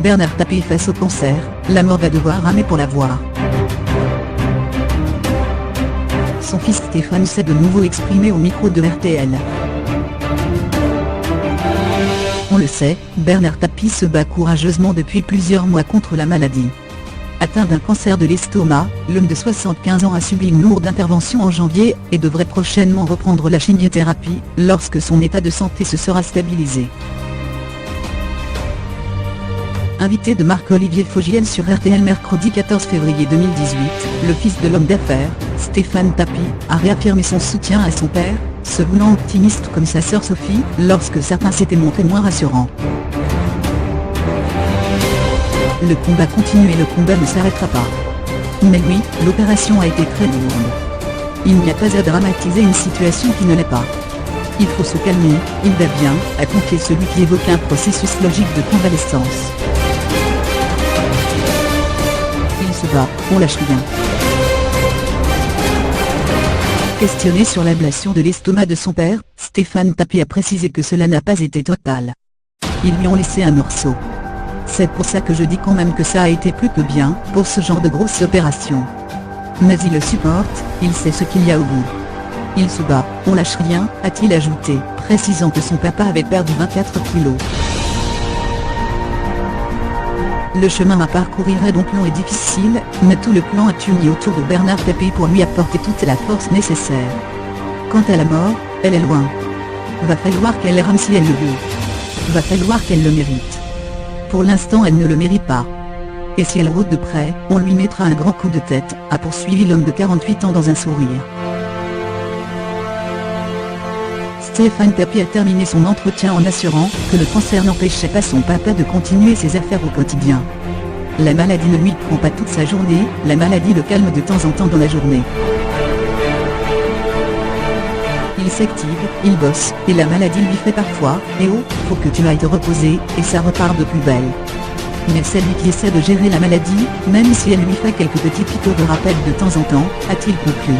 Bernard Tapie face au cancer, la mort va devoir ramer pour la voir. Son fils Stéphane s'est de nouveau exprimé au micro de RTL. On le sait, Bernard Tapie se bat courageusement depuis plusieurs mois contre la maladie. Atteint d'un cancer de l'estomac, l'homme de 75 ans a subi une lourde intervention en janvier, et devrait prochainement reprendre la chimiothérapie, lorsque son état de santé se sera stabilisé. Invité de Marc-Olivier Fogiel sur RTL mercredi 14 février 2018, le fils de l'homme d'affaires, Stéphane Tapie, a réaffirmé son soutien à son père, se voulant optimiste comme sa sœur Sophie, lorsque certains s'étaient montrés moins rassurants. Le combat continue et le combat ne s'arrêtera pas. Mais oui, l'opération a été très lourde. Il n'y a pas à dramatiser une situation qui ne l'est pas. Il faut se calmer, il va bien, a confié celui qui évoque un processus logique de convalescence. Il se bat, on lâche rien. Questionné sur l'ablation de l'estomac de son père, Stéphane Tapie a précisé que cela n'a pas été total. Ils lui ont laissé un morceau. C'est pour ça que je dis quand même que ça a été plutôt bien, pour ce genre de grosse opération. Mais il le supporte, il sait ce qu'il y a au bout. Il se bat, on lâche rien, a-t-il ajouté, précisant que son papa avait perdu 24 kilos. Le chemin à parcourir est donc long et difficile, mais tout le plan est uni autour de Bernard Tapie pour lui apporter toute la force nécessaire. Quant à la mort, elle est loin. Va falloir qu'elle rame si elle le veut. Va falloir qu'elle le mérite. Pour l'instant elle ne le mérite pas. Et si elle rôde de près, on lui mettra un grand coup de tête, a poursuivi l'homme de 48 ans dans un sourire. Stéphane Tapie a terminé son entretien en assurant que le cancer n'empêchait pas son papa de continuer ses affaires au quotidien. La maladie ne lui prend pas toute sa journée, la maladie le calme de temps en temps dans la journée. Il s'active, il bosse, et la maladie lui fait parfois « Eh oh, faut que tu ailles te reposer », et ça repart de plus belle. Mais c'est lui qui essaie de gérer la maladie, même si elle lui fait quelques petits picots de rappel de temps en temps, a-t-il conclu.